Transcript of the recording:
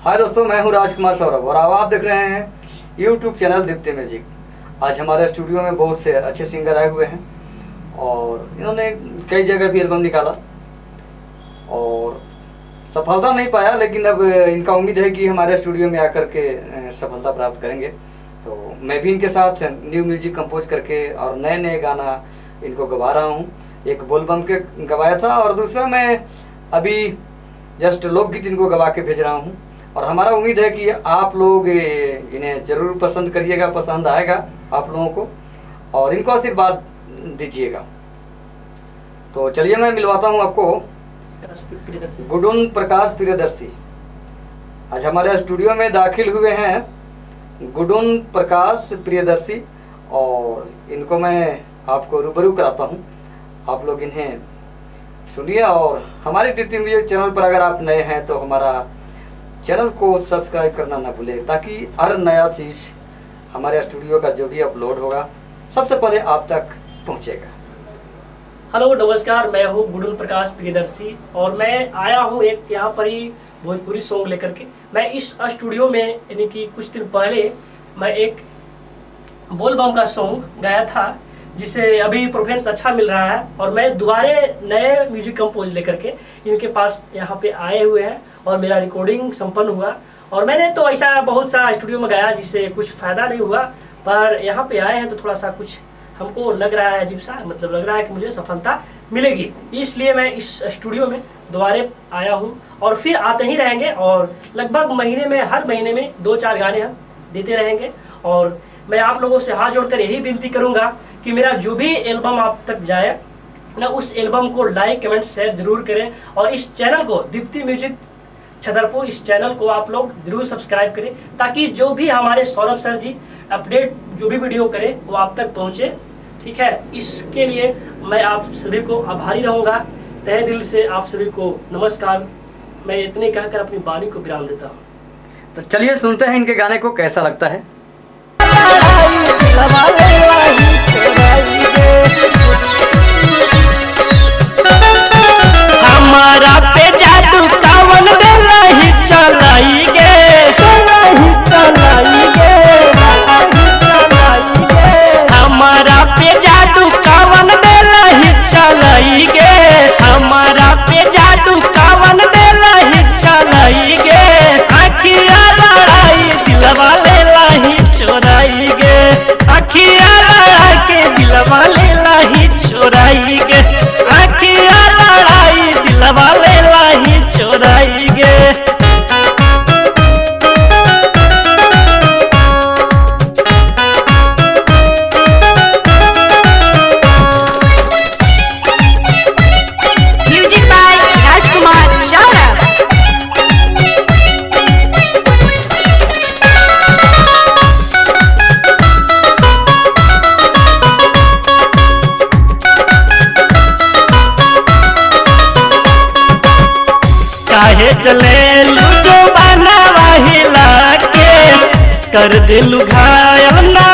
हाय दोस्तों, मैं हूं राजकुमार सौरभ और अब आप देख रहे हैं YouTube चैनल दीप्ति म्यूजिक। आज हमारे स्टूडियो में बहुत से अच्छे सिंगर आए हुए हैं और इन्होंने कई जगह भी एल्बम निकाला और सफलता नहीं पाया, लेकिन अब इनका उम्मीद है कि हमारे स्टूडियो में आकर के सफलता प्राप्त करेंगे। तो मैं भी इनके साथ न्यू म्यूजिक कंपोज करके और नए नए गाना इनको गवा रहा हूँ। एक बोलबम के गवाया था और दूसरा मैं अभी जस्ट लोकगीत इनको गवा के भेज रहा हूँ और हमारा उम्मीद है कि आप लोग इन्हें जरूर पसंद करिएगा, पसंद आएगा आप लोगों को और इनको आशीर्वाद दीजिएगा। तो चलिए मैं मिलवाता हूँ आपको गुडुन प्रकाश प्रियदर्शी। आज हमारे स्टूडियो में दाखिल हुए हैं गुडुन प्रकाश प्रियदर्शी और इनको मैं आपको रूबरू कराता हूँ। आप लोग इन्हें सुनिए और हमारे दीप्ति म्यूजिक चैनल पर अगर आप नए हैं तो हमारा चैनल को सब्सक्राइब करना ना भूलें, ताकि हर नया चीज़ हमारे स्टूडियो का जो भी अपलोड होगा सबसे पहले आप तक पहुंचेगा। हेलो नमस्कार, मैं हूँ गुडुन प्रकाश प्रियदर्शी और मैं आया हूँ एक यहाँ पर ही भोजपुरी सॉन्ग लेकर के। मैं इस स्टूडियो में यानी कि कुछ दिन पहले मैं एक बोलबम का सॉन्ग गाया था जिसे अभी परफॉर्मेंस अच्छा मिल रहा है और मैं दोबारा नए म्यूजिक कंपोज लेकर के इनके पास यहाँ पे आए हुए हैं और मेरा रिकॉर्डिंग संपन्न हुआ। और मैंने तो ऐसा बहुत सा स्टूडियो में गाया जिससे कुछ फ़ायदा नहीं हुआ, पर यहाँ पे आए हैं तो थोड़ा सा कुछ हमको लग रहा है अजीब सा, मतलब लग रहा है कि मुझे सफलता मिलेगी, इसलिए मैं इस स्टूडियो में दोबारा आया हूँ और फिर आते ही रहेंगे और लगभग महीने में हर महीने में 2-4 गाने हम देते रहेंगे। और मैं आप लोगों से हाथ जोड़कर यही विनती करूँगा कि मेरा जो भी एल्बम आप तक जाए ना, उस एल्बम को लाइक कमेंट शेयर जरूर करें और इस चैनल को दीप्ति म्यूजिक छतरपुर, इस चैनल को आप लोग जरूर सब्सक्राइब करें, ताकि जो भी हमारे सौरभ सर जी अपडेट जो भी वीडियो करें वो आप तक पहुंचे। ठीक है, इसके लिए मैं आप सभी को आभारी रहूँगा। तहे दिल से आप सभी को नमस्कार। मैं इतने कहकर अपनी वाणी को विराम देता हूँ। तो चलिए सुनते हैं इनके गाने को कैसा लगता है। हमारा पे जादू कावन देला ही चलाई गे, हमारा पे जादू कावन देला ही चलाई गे, हमारा पे जादू कावन देला ही चलाई गे। आखिया लड़ाई दिलवा लेला ही चोराई गे, आखिया लड़ा के दिलवा लेला ही चोराई गे, आखिया लड़ाई दिलवा लेला ही चोराई गे। म्यूजिक बाय राजकुमार सौरभ। काहे चले लू जो बनावा हिला के कर दिलु घायल ना